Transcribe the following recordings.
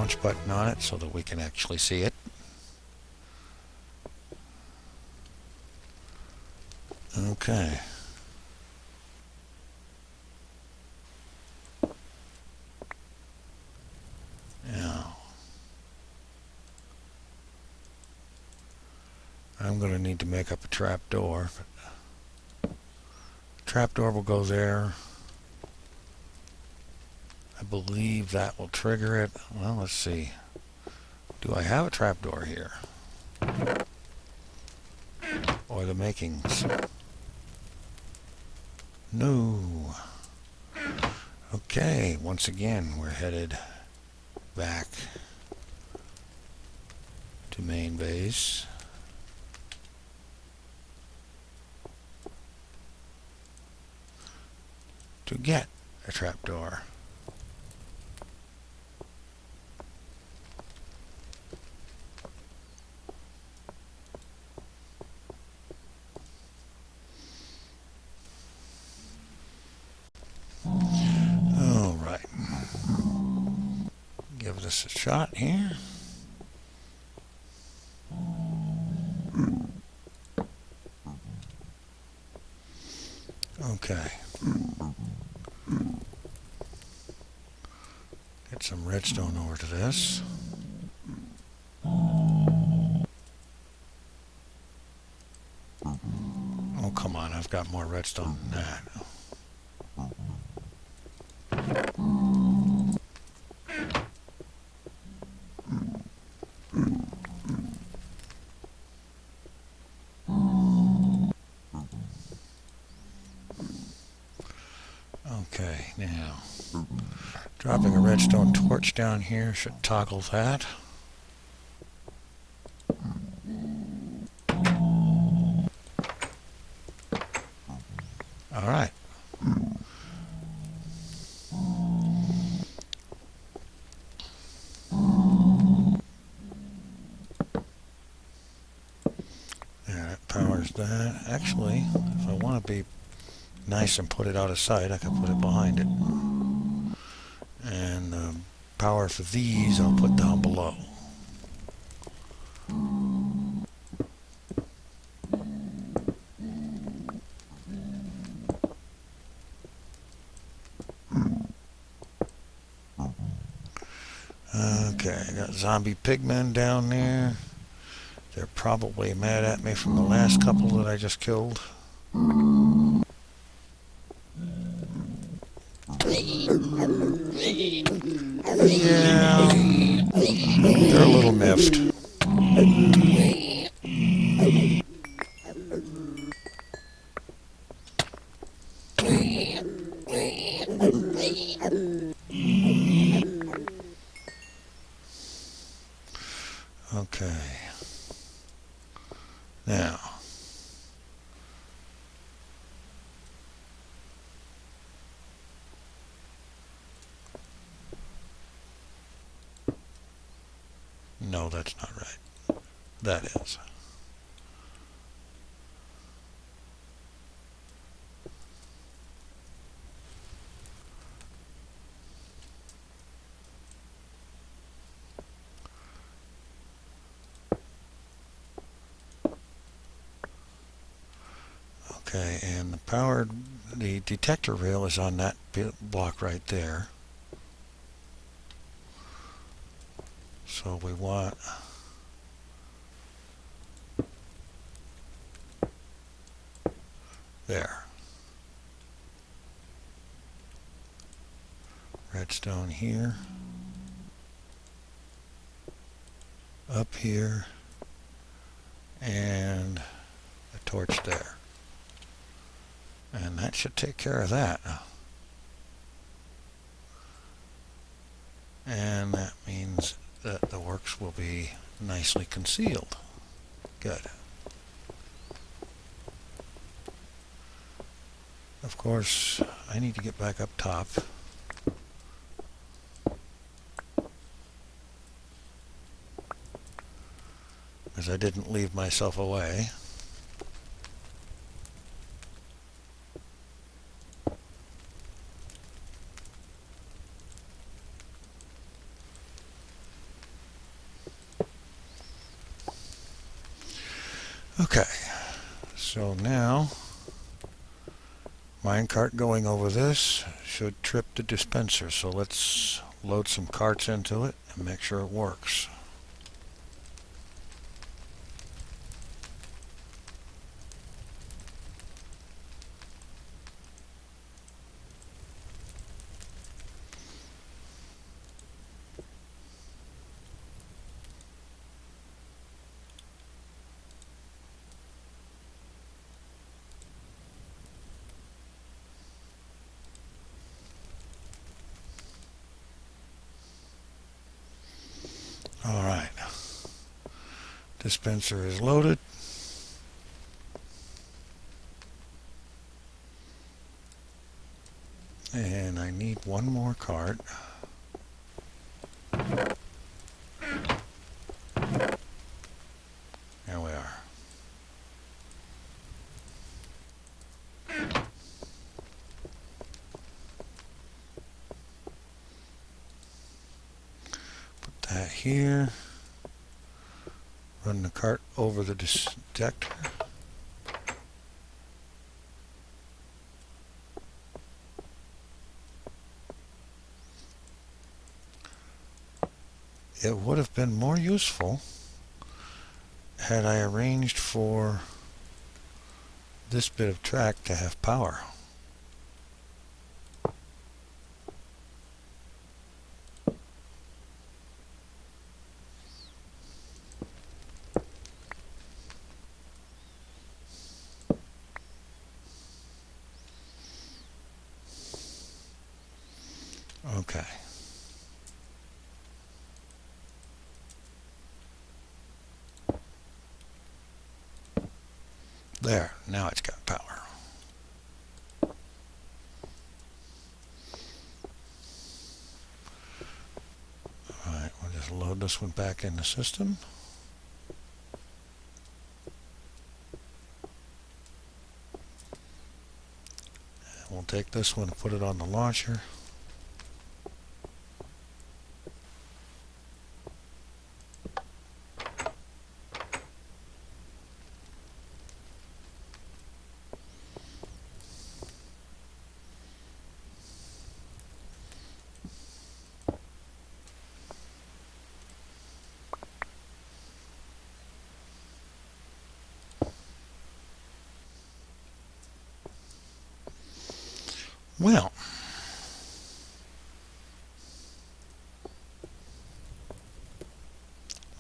launch button on it so that we can actually see it. Okay. Now, I'm going to need to make up a trapdoor. Trapdoor will go there. I believe that will trigger it. Well, let's see. Do I have a trapdoor here? Or the makings? No. Okay, once again, we're headed back to main base. To get a trapdoor. All right. Give this a shot here. Okay. Get some redstone over to this. Oh, come on. I've got more redstone than that. Okay, now dropping a redstone torch down here should toggle that. All right. Yeah, that powers that. Actually, if I want to be nice and put it out of sight, I can put it behind it. And the power for these I'll put down below. Okay, I got zombie pigmen down there. They're probably mad at me from the last couple that I just killed. Yeah, they're a little miffed. Okay. Now, no, that's not right. That is. Okay, and the detector rail is on that block right there. So we want there. Redstone here. Up here. And a torch there. And that should take care of that. And that means that the works will be nicely concealed. Good. Of course, I need to get back up top. Because I didn't leave myself away. Okay, so now minecart going over this should trip the dispenser. So let's load some carts into it and make sure it works. All right, dispenser is loaded. And I need one more cart. There we are. Put that here. Run the cart over the detector. It would have been more useful had I arranged for this bit of track to have power. Okay. There, now it's got power. Alright, we'll just load this one back in the system. And we'll take this one and put it on the launcher. Well,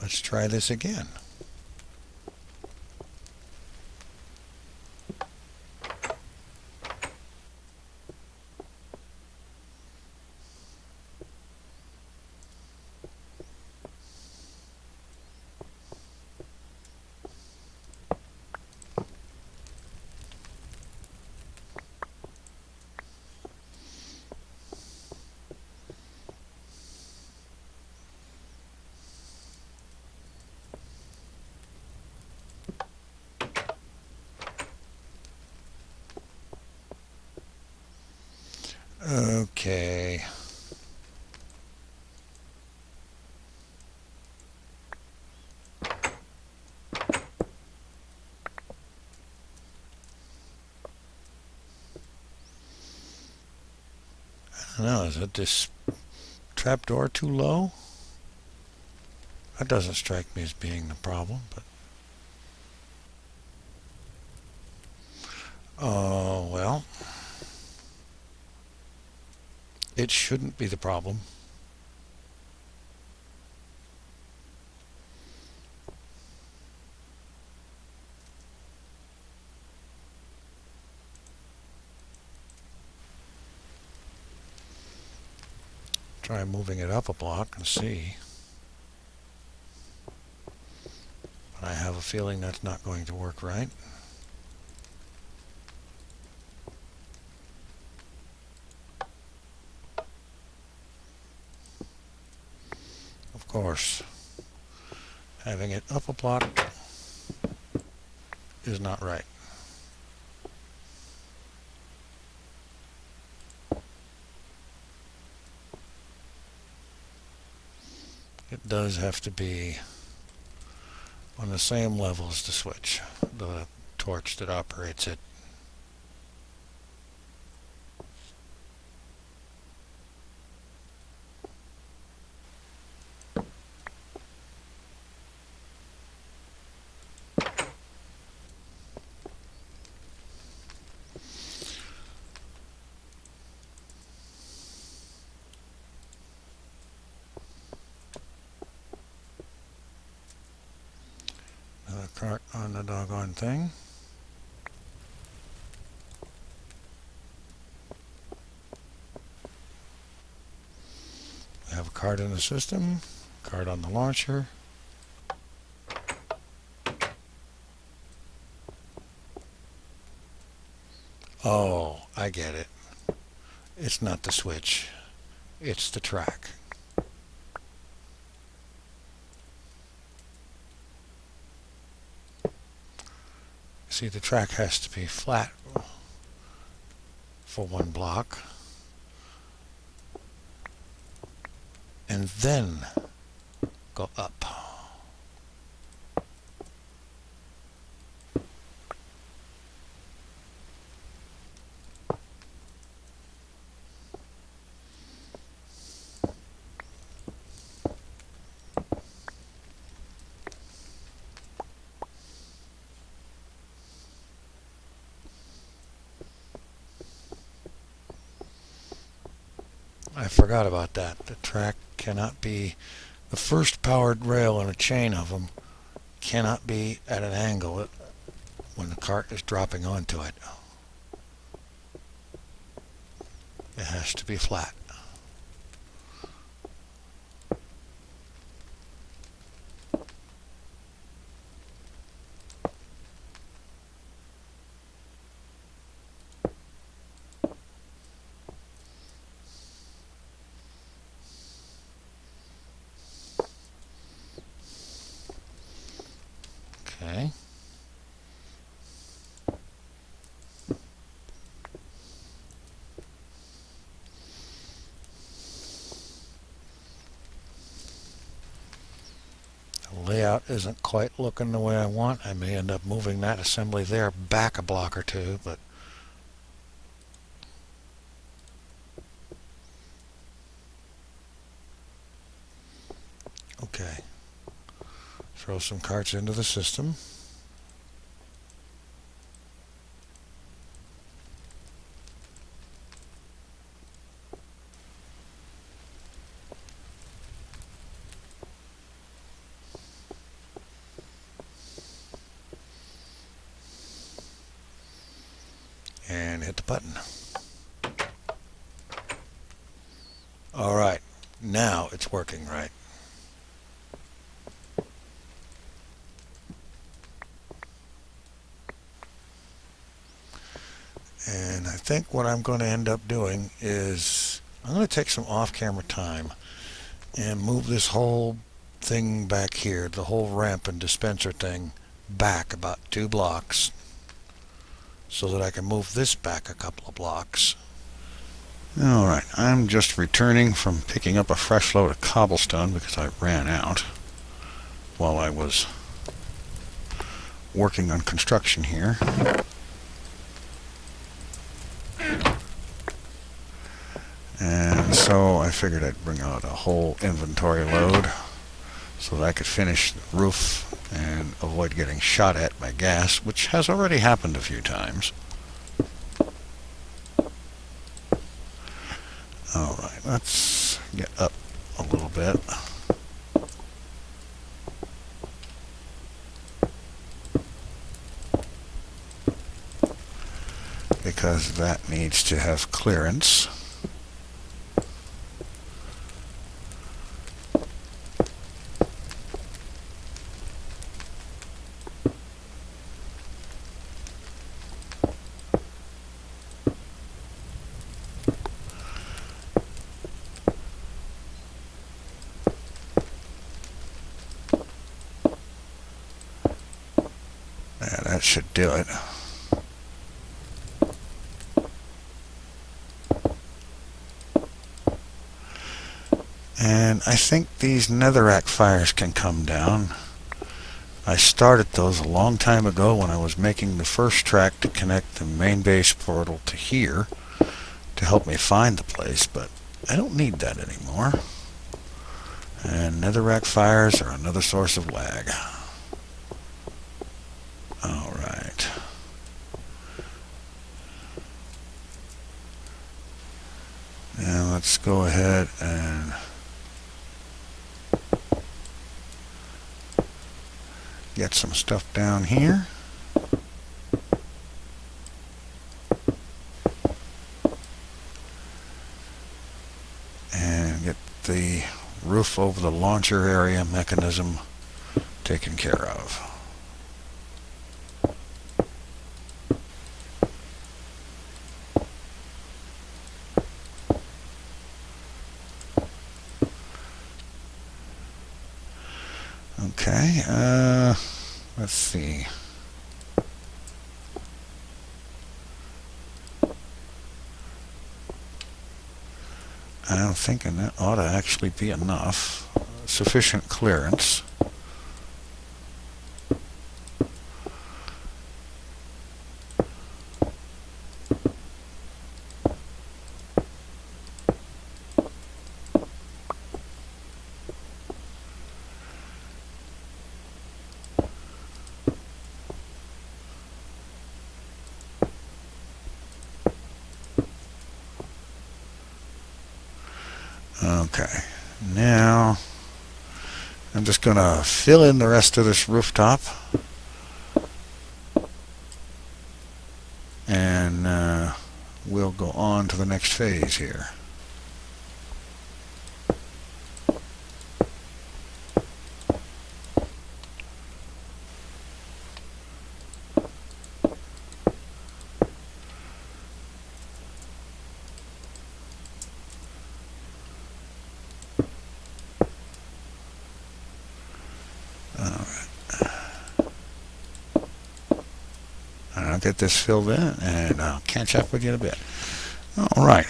let's try this again. Okay. I don't know, is it this trapdoor too low? That doesn't strike me as being the problem, but oh, well, it shouldn't be the problem. Try moving it up a block and see. But I have a feeling that's not going to work right. Of course, having it up a block is not right. It does have to be on the same level as the switch, the torch that operates it. Another cart on the doggone thing. We have a card in the system, card on the launcher. Oh, I get it. It's not the switch, it's the track. See, the track has to be flat for one block, and then go up. I forgot about that. The track cannot be, the first powered rail in a chain of them cannot be at an angle when the cart is dropping onto it. It has to be flat. Okay. The layout isn't quite looking the way I want. I may end up moving that assembly there back a block or two, but okay. Throw some carts into the system. And hit the button. All right, now it's working right. And I think what I'm going to end up doing is I'm going to take some off-camera time and move this whole thing back here, the whole ramp and dispenser thing, back about 2 blocks so that I can move this back a couple of blocks. Alright, I'm just returning from picking up a fresh load of cobblestone because I ran out while I was working on construction here. And so I figured I'd bring out a whole inventory load so that I could finish the roof and avoid getting shot at by gas, which has already happened a few times. Alright, let's get up a little bit. Because that needs to have clearance. Yeah, that should do it. And I think these netherrack fires can come down. I started those a long time ago when I was making the first track to connect the main base portal to here to help me find the place, but I don't need that anymore. And netherrack fires are another source of lag. Alright. And let's go ahead and get some stuff down here. And get the roof over the launcher area mechanism taken care of. Okay, let's see. I'm thinking that ought to actually be enough. Sufficient clearance. Okay, now I'm just going to fill in the rest of this rooftop, and we'll go on to the next phase here. I'll get this filled in and I'll catch up with you in a bit. Alright,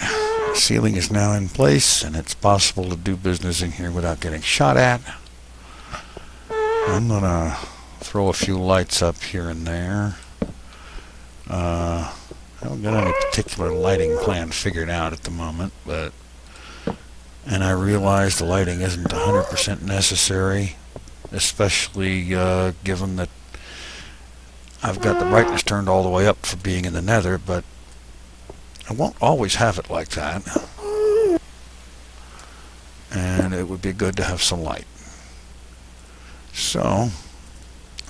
ceiling is now in place and it's possible to do business in here without getting shot at. I'm gonna throw a few lights up here and there. I haven't got any particular lighting plan figured out at the moment, and I realize the lighting isn't 100% necessary, especially given that I've got the brightness turned all the way up for being in the nether, but I won't always have it like that. And it would be good to have some light. So,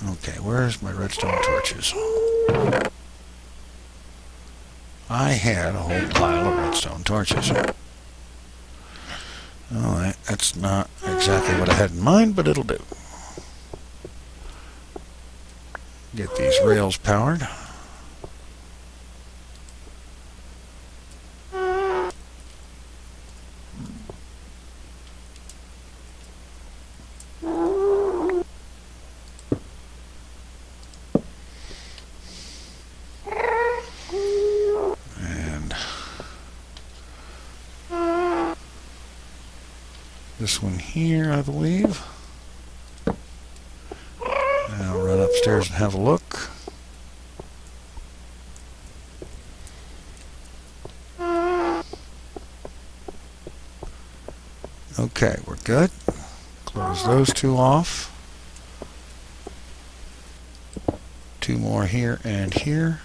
okay, where's my redstone torches? I had a whole pile of redstone torches. Alright, that's not exactly what I had in mind, but it'll do. Get these rails powered. And this one here, I believe. I'll run upstairs and have a look. Okay, we're good. Close those two off. Two more here and here.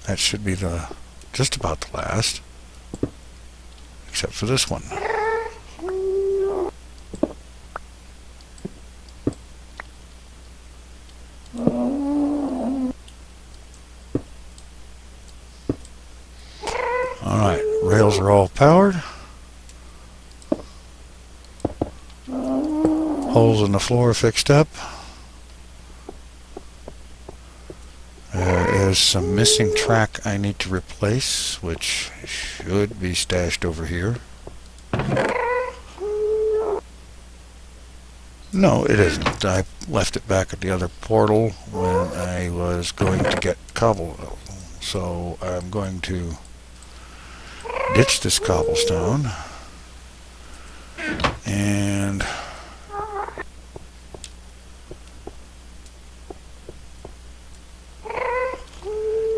That should be just about the last, except for this one. Alright, rails are all powered. Holes in the floor fixed up. There is some missing track I need to replace, which should be stashed over here. No, it isn't. I left it back at the other portal when I was going to get cobble. So I'm going to ditch this cobblestone and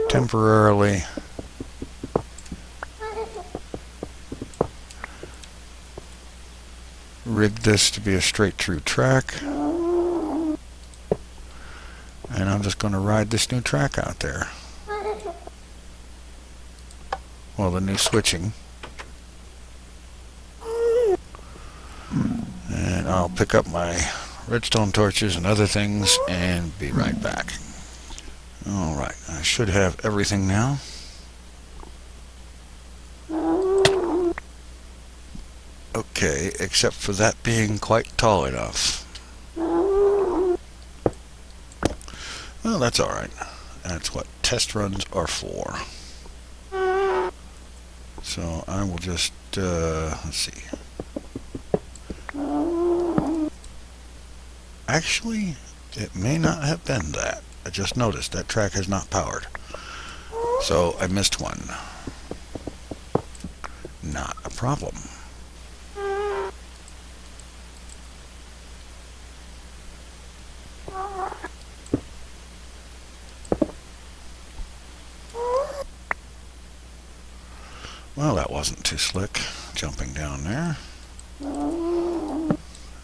temporarily rig this to be a straight through track, and I'm just going to ride this new track out there. Well, the new switching. And I'll pick up my redstone torches and other things and be right back. Alright, I should have everything now. Okay, except for that being quite tall enough. Well, that's alright. That's what test runs are for. So I will just, let's see. Actually, it may not have been that. I just noticed that track has not powered. So I missed one. Not a problem. Well, that wasn't too slick, jumping down there.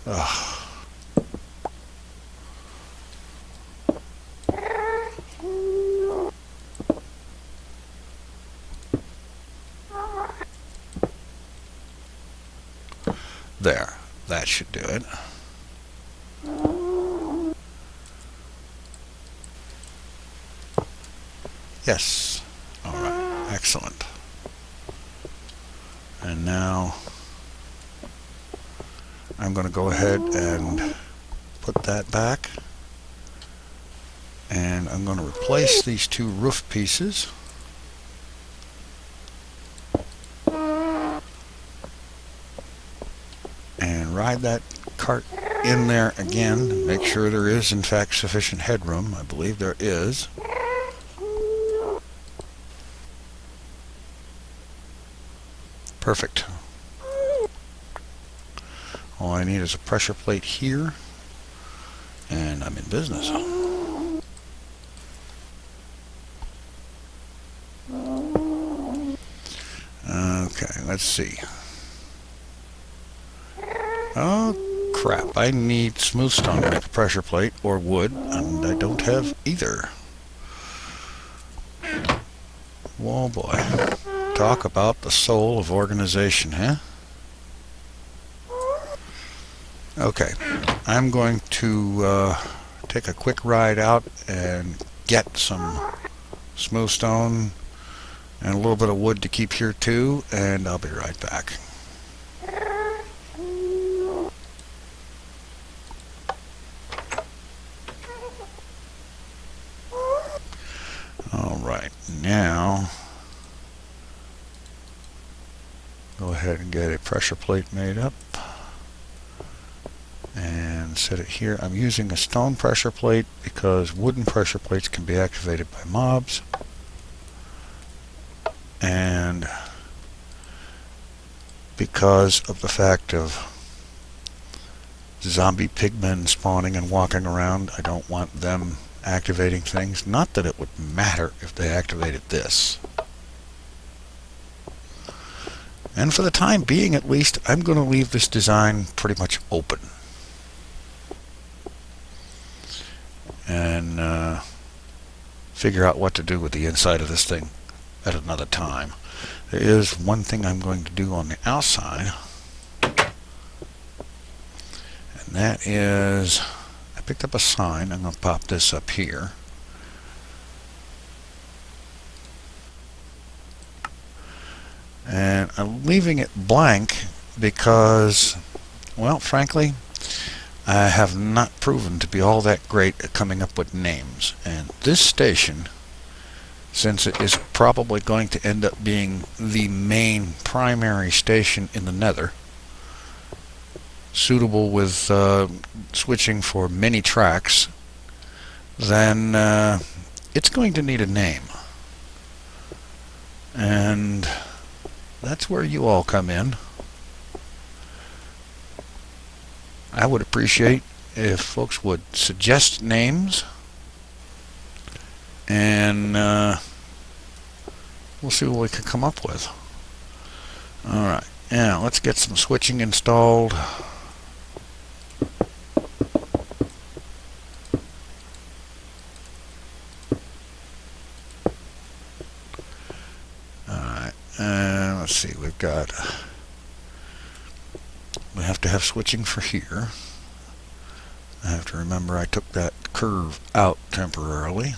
Ugh. There, that should do it. Yes. All right, excellent. And now I'm going to go ahead and put that back. And I'm going to replace these two roof pieces. And ride that cart in there again. Make sure there is in fact sufficient headroom. I believe there is. Perfect. All I need is a pressure plate here, and I'm in business. Okay, let's see. Oh, crap. I need smooth stone to make a pressure plate, or wood, and I don't have either. Whoa, boy. Talk about the soul of organization, huh? Okay, I'm going to take a quick ride out and get some smooth stone and a little bit of wood to keep here too, and I'll be right back. All right, now go ahead and get a pressure plate made up and set it here. I'm using a stone pressure plate because wooden pressure plates can be activated by mobs, and because of the fact of zombie pigmen spawning and walking around, I don't want them activating things. Not that it would matter if they activated this. And for the time being, at least, I'm going to leave this design pretty much open. And figure out what to do with the inside of this thing at another time. There is one thing I'm going to do on the outside, and that is, I picked up a sign. I'm going to pop this up here. And I'm leaving it blank because, well, frankly, I have not proven to be all that great at coming up with names. And this station, since it is probably going to end up being the main primary station in the Nether, suitable with switching for many tracks, then it's going to need a name. And that's where you all come in. I would appreciate if folks would suggest names, and we'll see what we can come up with. Alright, now let's get some switching installed. Alright, let's see, we have to have switching for here. I have to remember I took that curve out temporarily.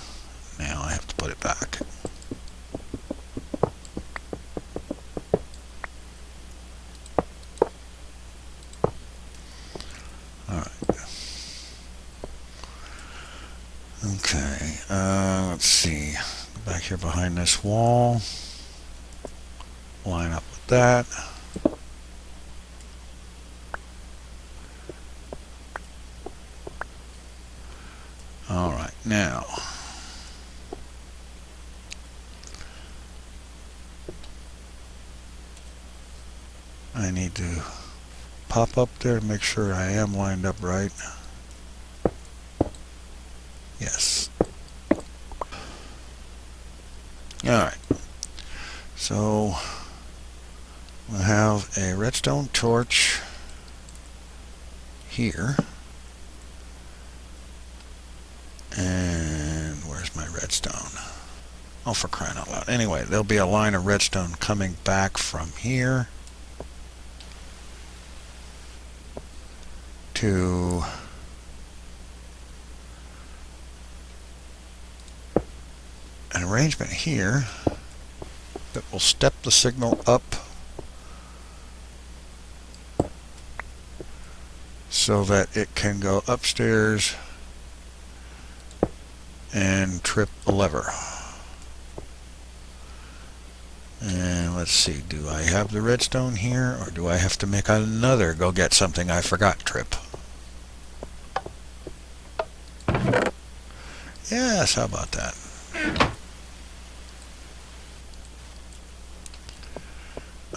Now I have to put it back. Okay, let's see. Go back here behind this wall. Line up with that. Alright, now I need to pop up there to make sure I am lined up right. Yes. Alright, so we'll have a redstone torch here. And where's my redstone? Oh, for crying out loud. Anyway, there'll be a line of redstone coming back from here to an arrangement here that will step the signal up so that it can go upstairs and trip a lever. And let's see, do I have the redstone here, or do I have to make another go get something I forgot trip? Yes, how about that?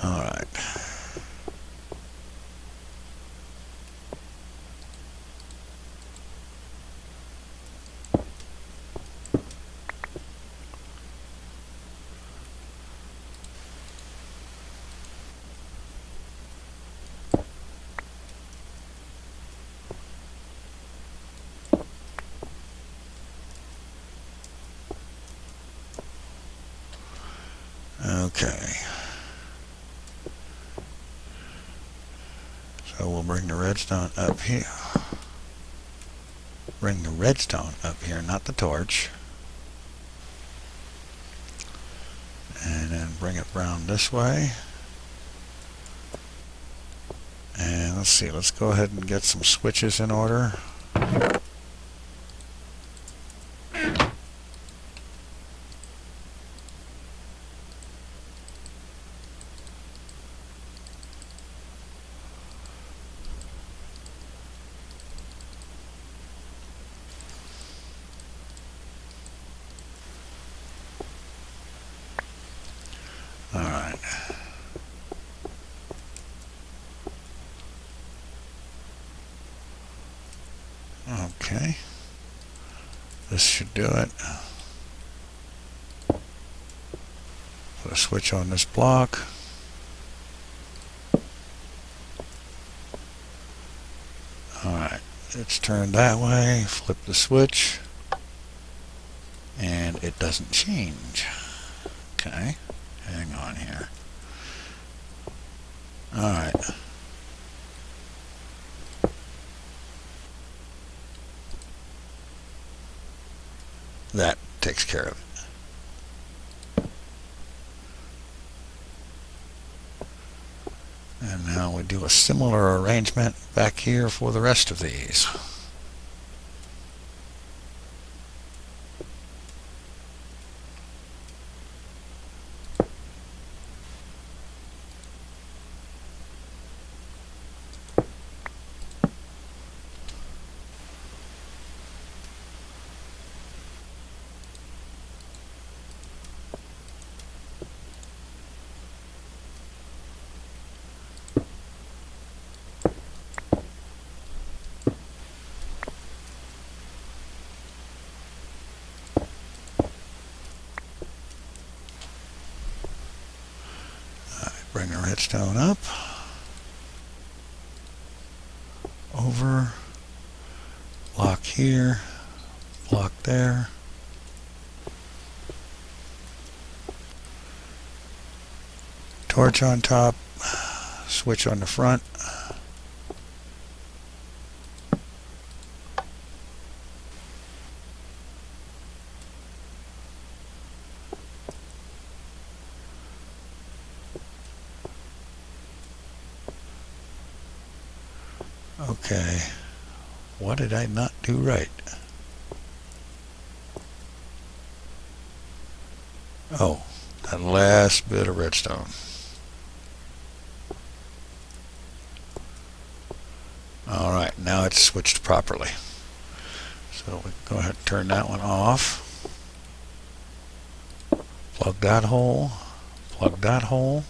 Alright. Okay. So we'll bring the redstone up here. Bring the redstone up here, not the torch. And then bring it round this way. And let's see, let's go ahead and get some switches in order. Alright. Okay. This should do it. Put a switch on this block. Alright. It's turned that way. Flip the switch. And it doesn't change. Okay. Hang on here. Alright. That takes care of it. And now we do a similar arrangement back here for the rest of these. redstone up, over, block here, block there. Torch on top, switch on the front. Okay, what did I not do right? Oh, that last bit of redstone. Alright, now it's switched properly. So we go ahead and turn that one off. Plug that hole, plug that hole.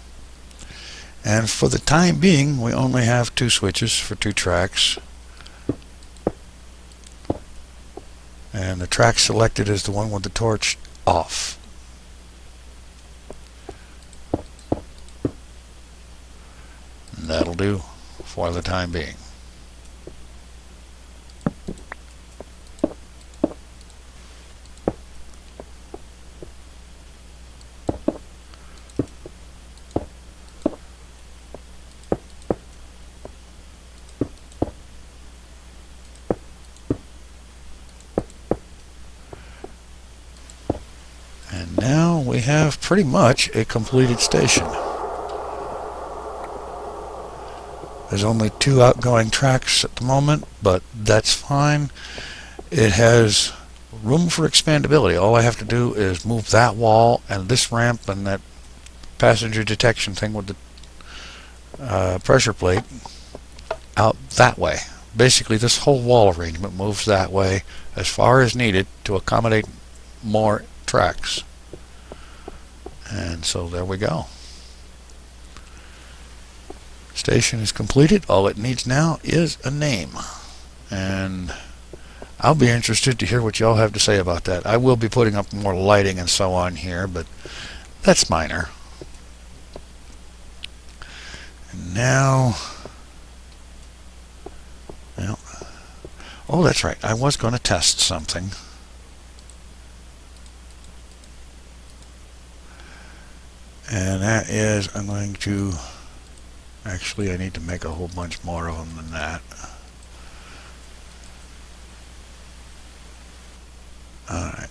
And for the time being, we only have 2 switches for 2 tracks. And the track selected is the one with the torch off. And that'll do for the time being. And now we have pretty much a completed station. There's only 2 outgoing tracks at the moment, but that's fine. It has room for expandability. All I have to do is move that wall and this ramp and that passenger detection thing with the pressure plate out that way. Basically, this whole wall arrangement moves that way as far as needed to accommodate more tracks. And so there we go. Station is completed. All it needs now is a name. And I'll be interested to hear what y'all have to say about that. I will be putting up more lighting and so on here, but that's minor. And now, well, oh, that's right. I was going to test something. And that is, I'm going to, actually I need to make a whole bunch more of them than that. Alright.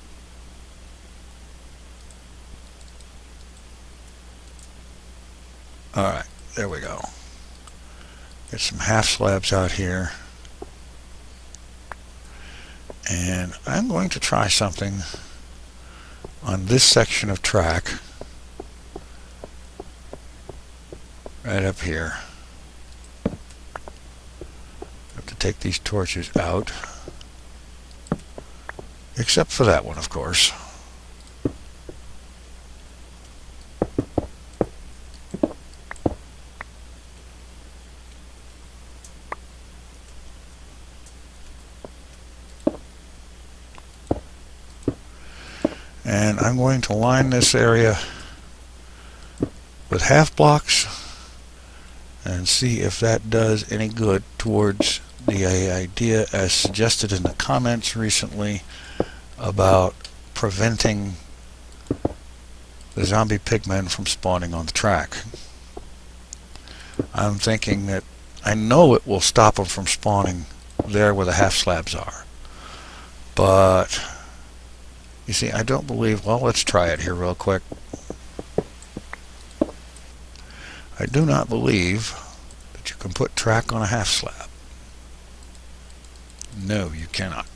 Alright, there we go. Get some half slabs out here. And I'm going to try something on this section of track. Right up here. Have to take these torches out. Except for that one, of course. And I'm going to line this area with half blocks and see if that does any good towards the idea as suggested in the comments recently about preventing the zombie pigmen from spawning on the track. I'm thinking that I know it will stop them from spawning there where the half slabs are, but you see, I don't believe, well, let's try it here real quick. I do not believe that you can put track on a half slab. No, you cannot.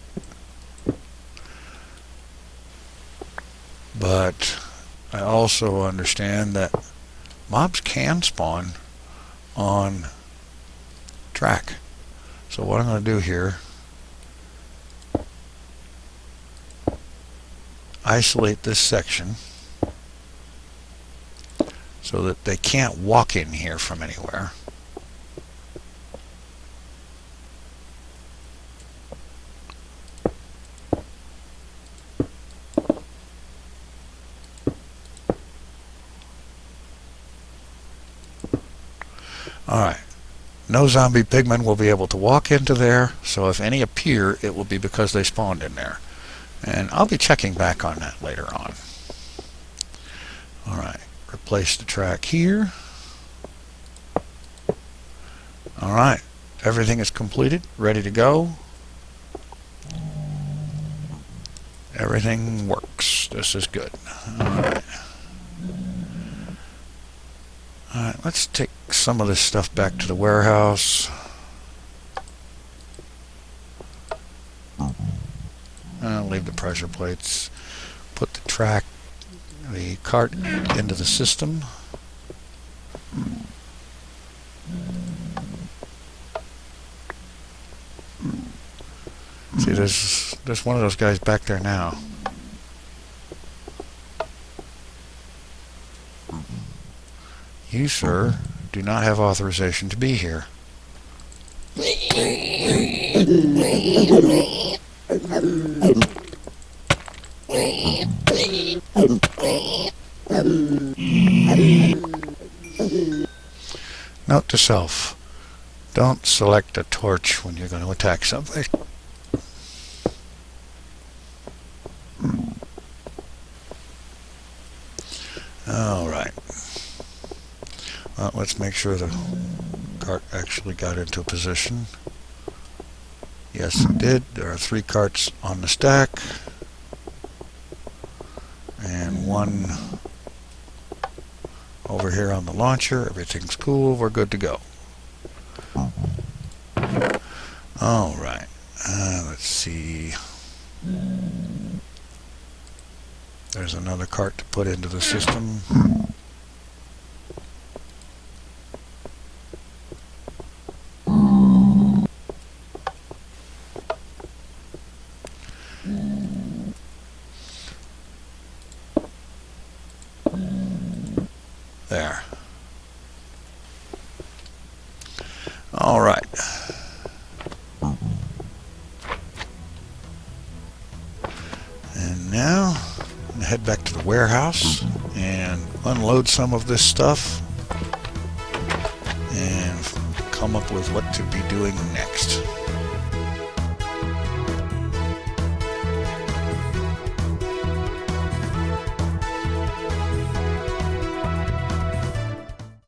But I also understand that mobs can spawn on track. So what I'm going to do here, isolate this section so that they can't walk in here from anywhere. Alright. No zombie pigmen will be able to walk into there, so if any appear, it will be because they spawned in there. And I'll be checking back on that later on. Alright, replace the track here. Alright, everything is completed, ready to go. Everything works. This is good. Alright. Alright, let's take some of this stuff back to the warehouse. I'll leave the pressure plates. Put the cart into the system. See, there's one of those guys back there now. You, sir, do not have authorization to be here. Note to self, don't select a torch when you're going to attack something. Alright. Well, let's make sure the cart actually got into position. Yes, it did. There are 3 carts on the stack. And 1 over here on the launcher. Everything's cool. We're good to go. Alright. Let's see. There's another cart to put into the system. There. All right. And now I'm going to head back to the warehouse and unload some of this stuff and come up with what to be doing next.